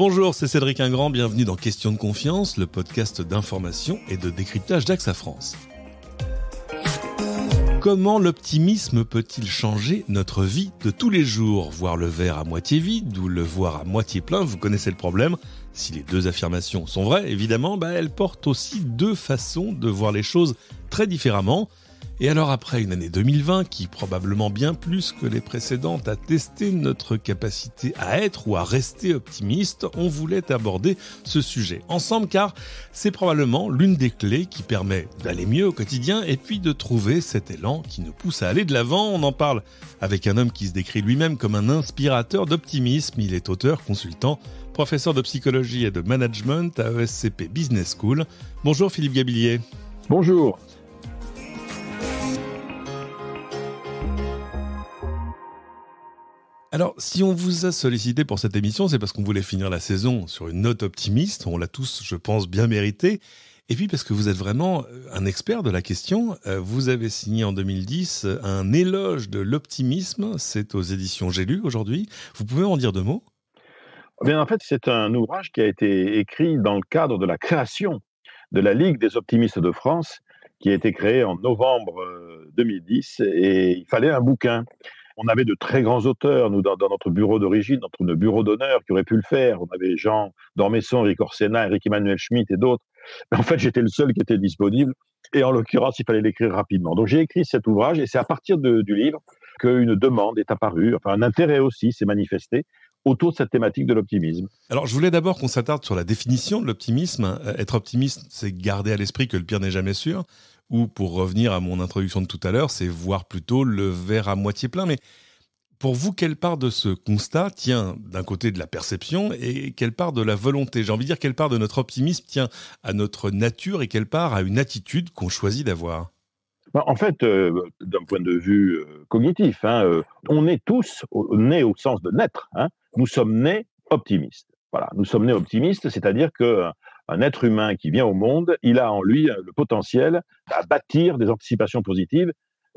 Bonjour, c'est Cédric Ingrand, bienvenue dans Question de confiance, le podcast d'information et de décryptage d'AXA France. Comment l'optimisme peut-il changer notre vie de tous les jours? Voir le verre à moitié vide ou le voir à moitié plein, vous connaissez le problème. Si les deux affirmations sont vraies, évidemment, elles portent aussi deux façons de voir les choses très différemment. Et alors après une année 2020 qui, probablement bien plus que les précédentes, a testé notre capacité à être ou à rester optimiste, on voulait aborder ce sujet ensemble car c'est probablement l'une des clés qui permet d'aller mieux au quotidien et puis de trouver cet élan qui nous pousse à aller de l'avant. On en parle avec un homme qui se décrit lui-même comme un inspirateur d'optimisme. Il est auteur, consultant, professeur de psychologie et de management à ESCP Business School. Bonjour Philippe Gabillier. Bonjour. Alors, si on vous a sollicité pour cette émission, c'est parce qu'on voulait finir la saison sur une note optimiste. On l'a tous, je pense, bien mérité. Et puis parce que vous êtes vraiment un expert de la question. Vous avez signé en 2010 un éloge de l'optimisme. C'est aux éditions J'ai lu aujourd'hui. Vous pouvez en dire deux mots ? En fait, c'est un ouvrage qui a été écrit dans le cadre de la création de la Ligue des optimistes de France, qui a été créée en novembre 2010. Et il fallait un bouquin. On avait de très grands auteurs, nous, dans notre bureau d'origine, notre bureau d'honneur, qui auraient pu le faire. On avait Jean d'Ormesson, Eric Orsena, Eric-Emmanuel Schmitt et d'autres. Mais en fait, j'étais le seul qui était disponible. Et en l'occurrence, il fallait l'écrire rapidement. Donc, j'ai écrit cet ouvrage et c'est à partir du livre qu'une demande est apparue, enfin un intérêt aussi s'est manifesté autour de cette thématique de l'optimisme. Alors, je voulais d'abord qu'on s'attarde sur la définition de l'optimisme. Être optimiste, c'est garder à l'esprit que le pire n'est jamais sûr. Ou, pour revenir à mon introduction de tout à l'heure, c'est voir plutôt le verre à moitié plein. Mais pour vous, quelle part de ce constat tient d'un côté de la perception et quelle part de la volonté? J'ai envie de dire, quelle part de notre optimisme tient à notre nature et quelle part à une attitude qu'on choisit d'avoir? En fait, d'un point de vue cognitif, on est tous nés au sens de naître. Nous sommes nés optimistes. Voilà, nous sommes nés optimistes, c'est-à-dire qu'un être humain qui vient au monde, il a en lui le potentiel à bâtir des anticipations positives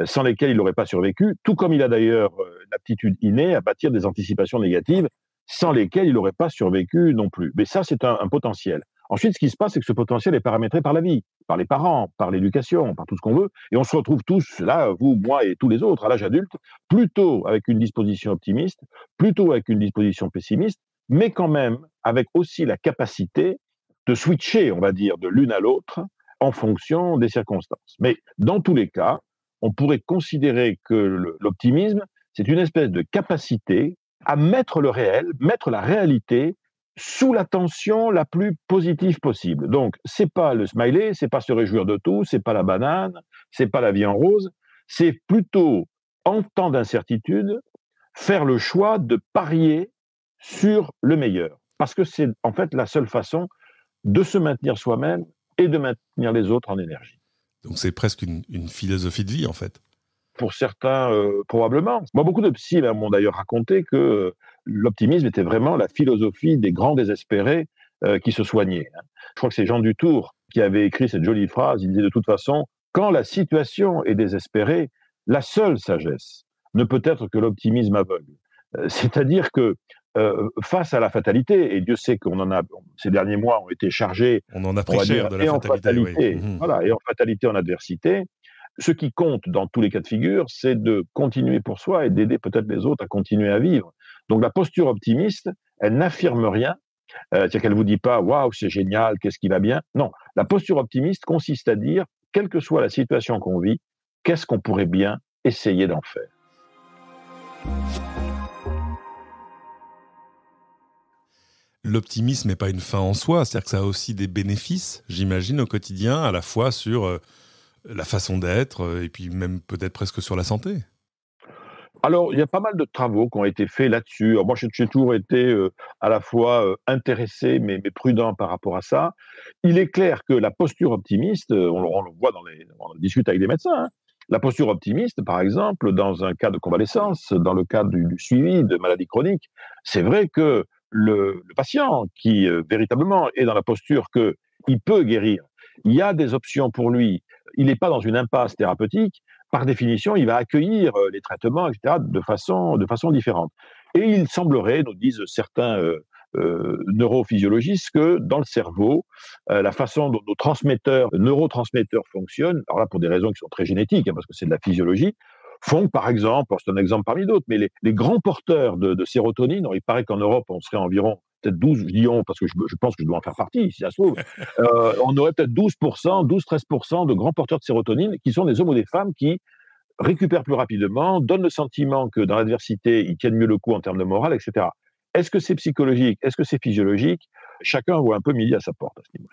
sans lesquelles il n'aurait pas survécu, tout comme il a d'ailleurs l'aptitude innée à bâtir des anticipations négatives sans lesquelles il n'aurait pas survécu non plus. Mais ça, c'est un potentiel. Ensuite, ce qui se passe, c'est que ce potentiel est paramétré par la vie, par les parents, par l'éducation, par tout ce qu'on veut. Et on se retrouve tous, là, vous, moi et tous les autres, à l'âge adulte, plutôt avec une disposition optimiste, plutôt avec une disposition pessimiste, mais quand même avec aussi la capacité de switcher, on va dire, de l'une à l'autre en fonction des circonstances. Mais dans tous les cas, on pourrait considérer que l'optimisme, c'est une espèce de capacité à mettre le réel, mettre la réalité sous la tension la plus positive possible. Donc, c'est pas le smiley, c'est pas se réjouir de tout, c'est pas la banane, c'est pas la vie en rose, c'est plutôt, en temps d'incertitude, faire le choix de parier sur le meilleur. Parce que c'est en fait la seule façon de se maintenir soi-même et de maintenir les autres en énergie. Donc c'est presque une philosophie de vie, en fait. Pour certains, probablement. Moi, beaucoup de psys m'ont d'ailleurs raconté que l'optimisme était vraiment la philosophie des grands désespérés qui se soignaient. Je crois que c'est Jean Dutour qui avait écrit cette jolie phrase. Il disait de toute façon, quand la situation est désespérée, la seule sagesse ne peut être que l'optimisme aveugle. C'est-à-dire que face à la fatalité, et Dieu sait qu'on en a, ces derniers mois ont été chargés, on en a pris cher de la fatalité, oui. Voilà, et en fatalité, en adversité. Ce qui compte dans tous les cas de figure, c'est de continuer pour soi et d'aider peut-être les autres à continuer à vivre. Donc la posture optimiste, elle n'affirme rien, c'est-à-dire qu'elle ne vous dit pas « waouh, c'est génial, qu'est-ce qui va bien ?» Non, la posture optimiste consiste à dire, quelle que soit la situation qu'on vit, qu'est-ce qu'on pourrait bien essayer d'en faire. L'optimisme n'est pas une fin en soi, c'est-à-dire que ça a aussi des bénéfices, j'imagine, au quotidien, à la fois sur la façon d'être et puis même peut-être presque sur la santé. Alors, il y a pas mal de travaux qui ont été faits là-dessus. Alors, moi, j'ai toujours été à la fois intéressé, mais prudent par rapport à ça. Il est clair que la posture optimiste, on le voit on discute avec des médecins, la posture optimiste, par exemple, dans un cas de convalescence, dans le cas du suivi de maladies chroniques, c'est vrai que le patient qui véritablement est dans la posture qu'il peut guérir, il y a des options pour lui, il n'est pas dans une impasse thérapeutique, par définition, il va accueillir les traitements, etc., de façon différente. Et il semblerait, nous disent certains neurophysiologistes que dans le cerveau, la façon dont nos neurotransmetteurs fonctionnent, alors là pour des raisons qui sont très génétiques, parce que c'est de la physiologie, font par exemple, c'est un exemple parmi d'autres, mais les grands porteurs de sérotonine, alors il paraît qu'en Europe on serait environ peut-être 12, je dis on, parce que je pense que je dois en faire partie, si ça se trouve, on aurait peut-être 12-13% de grands porteurs de sérotonine qui sont des hommes ou des femmes qui récupèrent plus rapidement, donnent le sentiment que dans l'adversité, ils tiennent mieux le coup en termes de morale, etc. Est-ce que c'est psychologique? Est-ce que c'est physiologique? Chacun voit un peu midi à sa porte à ce niveau.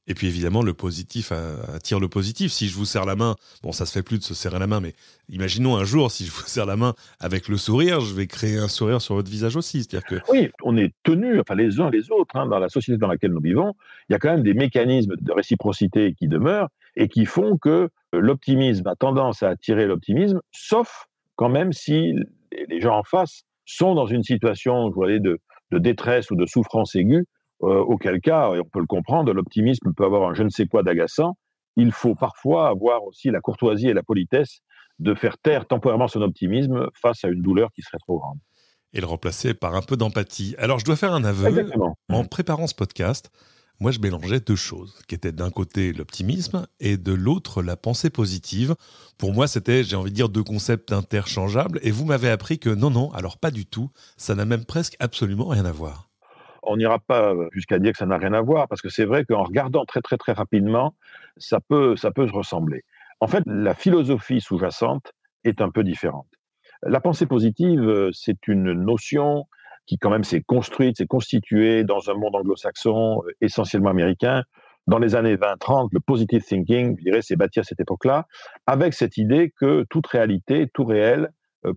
Et puis évidemment, le positif attire le positif. Si je vous serre la main, bon, ça se fait plus de se serrer la main, mais imaginons un jour, si je vous serre la main avec le sourire, je vais créer un sourire sur votre visage aussi. C'est-à-dire que... Oui, on est tenus, enfin les uns les autres, dans la société dans laquelle nous vivons, il y a quand même des mécanismes de réciprocité qui demeurent et qui font que l'optimisme a tendance à attirer l'optimisme, sauf quand même si les gens en face sont dans une situation, je voulais, de détresse ou de souffrance aiguë, auquel cas, et on peut le comprendre, l'optimisme peut avoir un je ne sais quoi d'agaçant. Il faut parfois avoir aussi la courtoisie et la politesse de faire taire temporairement son optimisme face à une douleur qui serait trop grande. Et le remplacer par un peu d'empathie. Alors, je dois faire un aveu. Exactement. En préparant ce podcast, moi, je mélangeais deux choses, qui étaient d'un côté l'optimisme et de l'autre la pensée positive. Pour moi, c'était, j'ai envie de dire, deux concepts interchangeables. Et vous m'avez appris que non, alors pas du tout. Ça n'a même presque absolument rien à voir. On n'ira pas jusqu'à dire que ça n'a rien à voir, parce que c'est vrai qu'en regardant très très très rapidement, ça peut se ressembler. En fait, la philosophie sous-jacente est un peu différente. La pensée positive, c'est une notion qui quand même s'est construite, s'est constituée dans un monde anglo-saxon, essentiellement américain. Dans les années 20-30, le positive thinking, je dirais, s'est bâti à cette époque-là, avec cette idée que toute réalité, tout réel,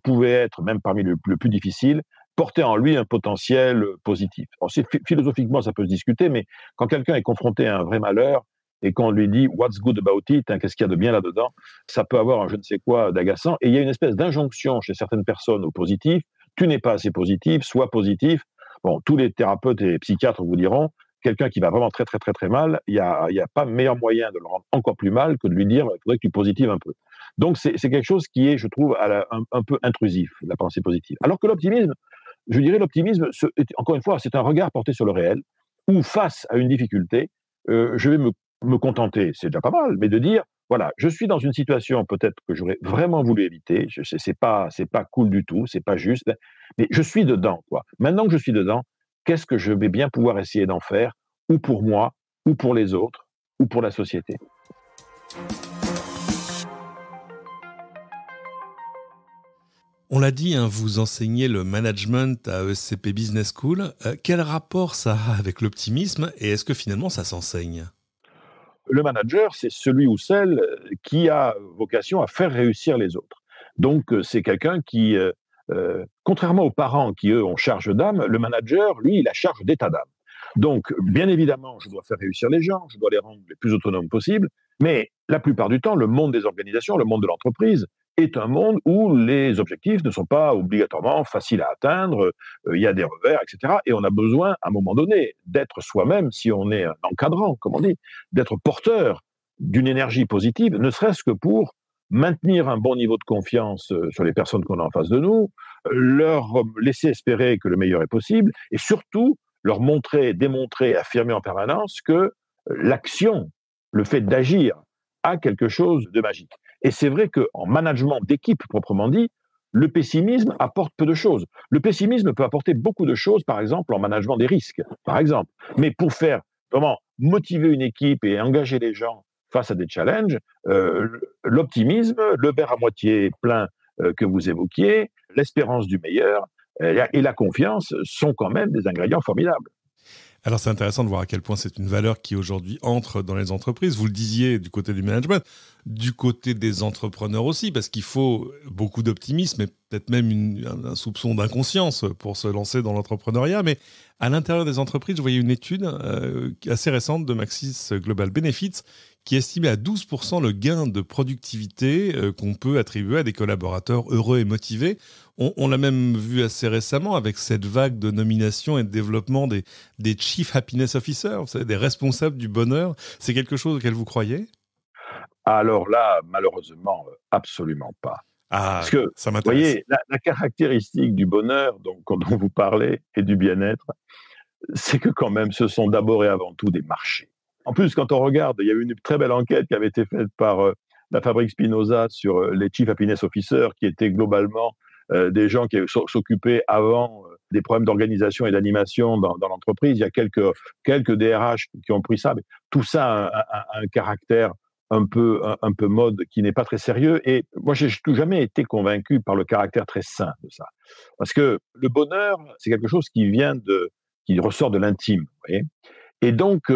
pouvait être, même parmi le plus difficile, porter en lui un potentiel positif. Alors, philosophiquement, ça peut se discuter, mais quand quelqu'un est confronté à un vrai malheur et qu'on lui dit « what's good about it », qu'est-ce qu'il y a de bien là-dedans, ça peut avoir un je ne sais quoi d'agaçant. Et il y a une espèce d'injonction chez certaines personnes au positif. Tu n'es pas assez positif, sois positif. Bon, tous les thérapeutes et psychiatres vous diront, quelqu'un qui va vraiment très, très, très, très mal, il y a pas meilleur moyen de le rendre encore plus mal que de lui dire « il faudrait que tu positives un peu ». Donc, c'est quelque chose qui est, je trouve, un peu intrusif, la pensée positive. Alors que l'optimisme, je dirais l'optimisme, encore une fois, c'est un regard porté sur le réel, où face à une difficulté, je vais me contenter, c'est déjà pas mal, mais de dire, voilà, je suis dans une situation peut-être que j'aurais vraiment voulu éviter, c'est pas cool du tout, c'est pas juste, mais je suis dedans, quoi. Maintenant que je suis dedans, qu'est-ce que je vais bien pouvoir essayer d'en faire, ou pour moi, ou pour les autres, ou pour la société. On l'a dit, vous enseignez le management à ESCP Business School. Quel rapport ça a avec l'optimisme et est-ce que finalement ça s'enseigne ? Le manager, c'est celui ou celle qui a vocation à faire réussir les autres. Donc, c'est quelqu'un qui, contrairement aux parents qui, eux, ont charge d'âme, le manager, lui, il a charge d'état d'âme. Donc, bien évidemment, je dois faire réussir les gens, je dois les rendre les plus autonomes possible, mais la plupart du temps, le monde des organisations, le monde de l'entreprise, est un monde où les objectifs ne sont pas obligatoirement faciles à atteindre, il y a des revers, etc. Et on a besoin, à un moment donné, d'être soi-même, si on est un encadrant, comme on dit, d'être porteur d'une énergie positive, ne serait-ce que pour maintenir un bon niveau de confiance sur les personnes qu'on a en face de nous, leur laisser espérer que le meilleur est possible, et surtout leur montrer, démontrer, affirmer en permanence que l'action, le fait d'agir, a quelque chose de magique. Et c'est vrai qu'en management d'équipe proprement dit, le pessimisme apporte peu de choses. Le pessimisme peut apporter beaucoup de choses, par exemple, en management des risques, par exemple. Mais pour faire vraiment motiver une équipe et engager les gens face à des challenges, l'optimisme, le verre à moitié plein que vous évoquiez, l'espérance du meilleur et la confiance sont quand même des ingrédients formidables. Alors c'est intéressant de voir à quel point c'est une valeur qui aujourd'hui entre dans les entreprises. Vous le disiez du côté du management, du côté des entrepreneurs aussi, parce qu'il faut beaucoup d'optimisme et peut-être même un soupçon d'inconscience pour se lancer dans l'entrepreneuriat. Mais à l'intérieur des entreprises, je voyais une étude assez récente de Maxis Global Benefits qui estimait à 12% le gain de productivité qu'on peut attribuer à des collaborateurs heureux et motivés. On l'a même vu assez récemment avec cette vague de nomination et de développement des Chief Happiness Officers, vous savez, des responsables du bonheur. C'est quelque chose auquel vous croyez ? Alors là, malheureusement, absolument pas. Ah, parce que, ça m'intéresse. Vous voyez, la caractéristique du bonheur dont vous parlez et du bien-être, c'est que quand même, ce sont d'abord et avant tout des marchés. En plus, quand on regarde, il y a eu une très belle enquête qui avait été faite par la Fabrique Spinoza sur les Chief Happiness Officers, qui étaient globalement des gens qui s'occupaient avant des problèmes d'organisation et d'animation dans l'entreprise. Il y a quelques DRH qui ont pris ça, mais tout ça a un caractère un peu mode qui n'est pas très sérieux. Et moi, j'ai jamais été convaincu par le caractère très sain de ça. Parce que le bonheur, c'est quelque chose qui ressort de l'intime, vous voyez. Et donc,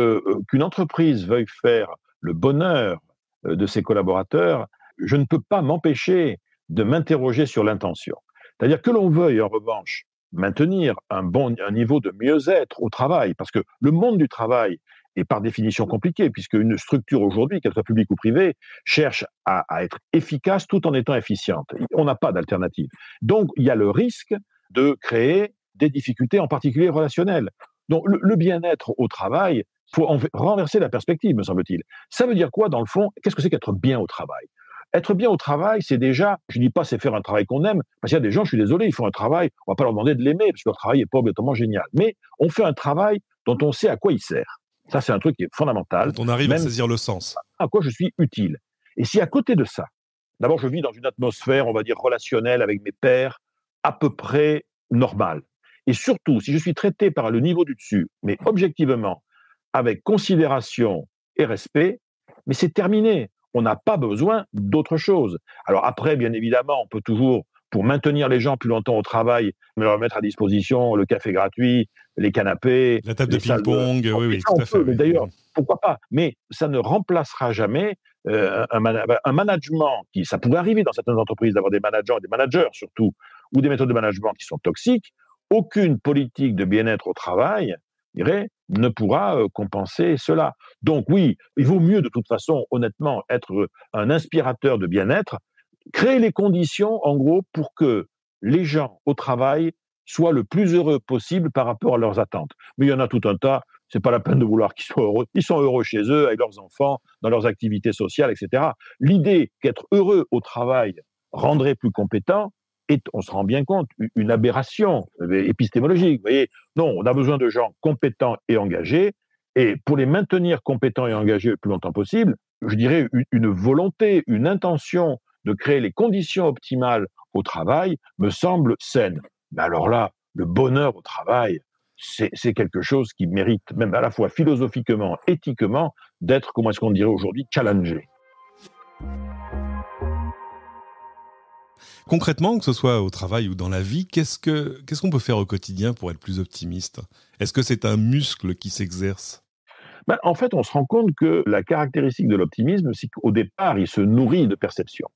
qu'une entreprise veuille faire le bonheur de ses collaborateurs, je ne peux pas m'empêcher de m'interroger sur l'intention. C'est-à-dire que l'on veuille, en revanche, maintenir un niveau de mieux-être au travail, parce que le monde du travail est par définition compliqué, puisque une structure aujourd'hui, qu'elle soit publique ou privée, cherche à être efficace tout en étant efficiente. On n'a pas d'alternative. Donc, il y a le risque de créer des difficultés, en particulier relationnelles. Donc, le bien-être au travail, il faut renverser la perspective, me semble-t-il. Ça veut dire quoi, dans le fond? Qu'est-ce que c'est qu'être bien au travail? Être bien au travail, c'est déjà, je ne dis pas c'est faire un travail qu'on aime, parce qu'il y a des gens, je suis désolé, ils font un travail, on ne va pas leur demander de l'aimer, parce que leur travail n'est pas obligatoirement génial. Mais on fait un travail dont on sait à quoi il sert. Ça, c'est un truc qui est fondamental. Quand on arrive à saisir le sens. À quoi je suis utile. Et si à côté de ça, d'abord je vis dans une atmosphère, on va dire, relationnelle avec mes pairs, à peu près normale. Et surtout, si je suis traité par le niveau du dessus, mais objectivement, avec considération et respect, mais c'est terminé. On n'a pas besoin d'autre chose. Alors après, bien évidemment, on peut toujours, pour maintenir les gens plus longtemps au travail, leur mettre à disposition le café gratuit, les canapés, la table de ping-pong, oui, tout à fait. Mais d'ailleurs, pourquoi pas? Mais ça ne remplacera jamais un management qui, ça pourrait arriver dans certaines entreprises d'avoir des managers, des managers surtout, ou des méthodes de management qui sont toxiques. Aucune politique de bien-être au travail, je dirais, ne pourra compenser cela. Donc oui, il vaut mieux de toute façon, honnêtement, être un inspirateur de bien-être, créer les conditions, en gros, pour que les gens au travail soient le plus heureux possible par rapport à leurs attentes. Mais il y en a tout un tas, c'est pas la peine de vouloir qu'ils soient heureux. Ils sont heureux chez eux, avec leurs enfants, dans leurs activités sociales, etc. L'idée qu'être heureux au travail rendrait plus compétent est, on se rend bien compte, une aberration épistémologique. Vous voyez, non, on a besoin de gens compétents et engagés, et pour les maintenir compétents et engagés le plus longtemps possible, je dirais une volonté, une intention de créer les conditions optimales au travail me semble saine. Mais alors là, le bonheur au travail, c'est quelque chose qui mérite, même à la fois philosophiquement, éthiquement, d'être, comment est-ce qu'on dirait aujourd'hui, challengé. Concrètement, que ce soit au travail ou dans la vie, qu'est-ce qu'on peut faire au quotidien pour être plus optimiste? Est-ce que c'est un muscle qui s'exerce? En fait, on se rend compte que la caractéristique de l'optimisme, c'est qu'au départ, il se nourrit de perception.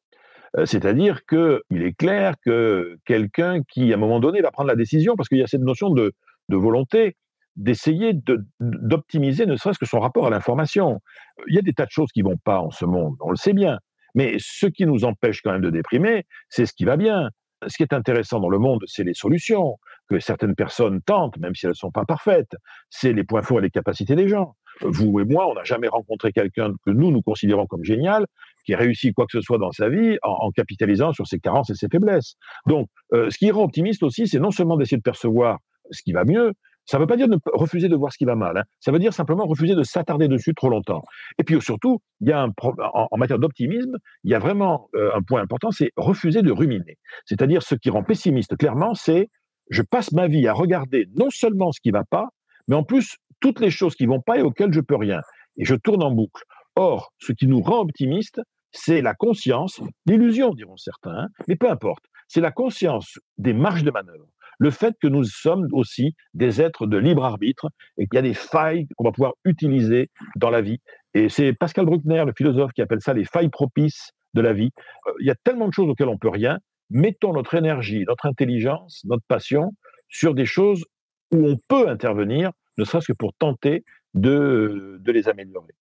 C'est-à-dire qu'il est clair que quelqu'un qui, à un moment donné, va prendre la décision, parce qu'il y a cette notion de volonté, d'essayer d'optimiser ne serait-ce que son rapport à l'information. Il y a des tas de choses qui ne vont pas en ce monde, on le sait bien. Mais ce qui nous empêche quand même de déprimer, c'est ce qui va bien. Ce qui est intéressant dans le monde, c'est les solutions que certaines personnes tentent, même si elles ne sont pas parfaites. C'est les points forts et les capacités des gens. Vous et moi, on n'a jamais rencontré quelqu'un que nous considérons comme génial, qui a réussi quoi que ce soit dans sa vie en capitalisant sur ses carences et ses faiblesses. Donc, ce qui rend optimiste aussi, c'est non seulement d'essayer de percevoir ce qui va mieux, ça ne veut pas dire de refuser de voir ce qui va mal, hein. Ça veut dire simplement refuser de s'attarder dessus trop longtemps. Et puis surtout, il y a en matière d'optimisme, il y a vraiment un point important, c'est refuser de ruminer. C'est-à-dire ce qui rend pessimiste, clairement, c'est je passe ma vie à regarder non seulement ce qui ne va pas, mais en plus toutes les choses qui ne vont pas et auxquelles je ne peux rien. Et je tourne en boucle. Or, ce qui nous rend optimistes, c'est la conscience, l'illusion, diront certains, hein, mais peu importe. C'est la conscience des marges de manœuvre. Le fait que nous sommes aussi des êtres de libre arbitre et qu'il y a des failles qu'on va pouvoir utiliser dans la vie. Et c'est Pascal Bruckner, le philosophe, qui appelle ça les failles propices de la vie. Il y a tellement de choses auxquelles on ne peut rien. Mettons notre énergie, notre intelligence, notre passion sur des choses où on peut intervenir, ne serait-ce que pour tenter de les améliorer.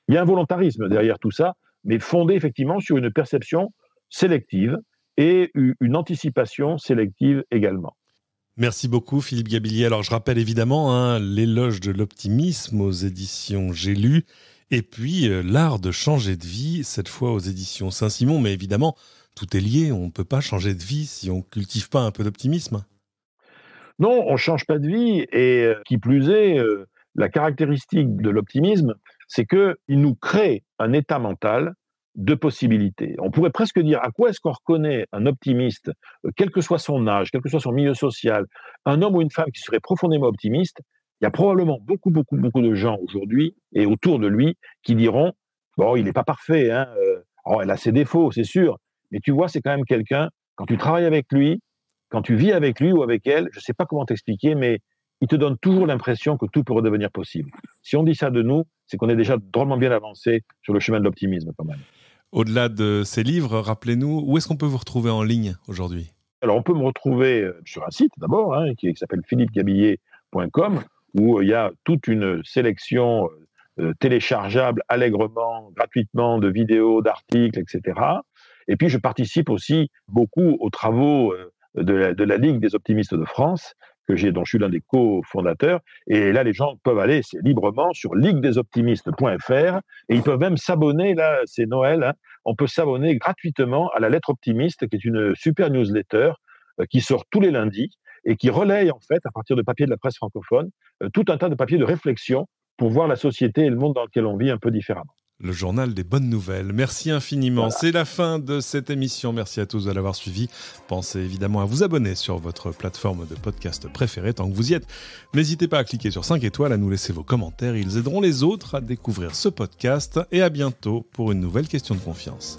Il y a un volontarisme derrière tout ça, mais fondé effectivement sur une perception sélective et une anticipation sélective également. Merci beaucoup Philippe Gabillier. Alors je rappelle évidemment l'éloge de l'optimisme aux éditions J'ai lu, et puis l'art de changer de vie, cette fois aux éditions Saint-Simon, mais évidemment tout est lié, on ne peut pas changer de vie si on ne cultive pas un peu d'optimisme. Non, on ne change pas de vie et qui plus est, la caractéristique de l'optimisme, c'est qu'il nous crée un état mental de possibilités. On pourrait presque dire à quoi est-ce qu'on reconnaît un optimiste, quel que soit son âge, quel que soit son milieu social, un homme ou une femme qui serait profondément optimiste. Il y a probablement beaucoup de gens aujourd'hui et autour de lui qui diront bon, il n'est pas parfait, hein, alors elle a ses défauts, c'est sûr, mais tu vois, c'est quand même quelqu'un, quand tu travailles avec lui, quand tu vis avec lui ou avec elle, je ne sais pas comment t'expliquer, mais il te donne toujours l'impression que tout peut redevenir possible. Si on dit ça de nous, c'est qu'on est déjà drôlement bien avancé sur le chemin de l'optimisme quand même. Au-delà de ces livres, rappelez-nous, où est-ce qu'on peut vous retrouver en ligne aujourd'hui ? Alors, on peut me retrouver sur un site d'abord, hein, qui s'appelle philippegabillet.com, où il y a toute une sélection téléchargeable allègrement, gratuitement, de vidéos, d'articles, etc. Et puis, je participe aussi beaucoup aux travaux de la Ligue des optimistes de France, dont je suis l'un des cofondateurs. Et là, les gens peuvent aller librement sur liguedesoptimistes.fr et ils peuvent même s'abonner, là, c'est Noël, hein, on peut s'abonner gratuitement à la Lettre Optimiste, qui est une super newsletter qui sort tous les lundis et qui relaye, en fait, à partir de papiers de la presse francophone, tout un tas de papiers de réflexion pour voir la société et le monde dans lequel on vit un peu différemment. Le journal des bonnes nouvelles. Merci infiniment. Voilà. C'est la fin de cette émission. Merci à tous de l'avoir suivi. Pensez évidemment à vous abonner sur votre plateforme de podcast préférée tant que vous y êtes. N'hésitez pas à cliquer sur 5 étoiles, à nous laisser vos commentaires. Ils aideront les autres à découvrir ce podcast. Et à bientôt pour une nouvelle question de confiance.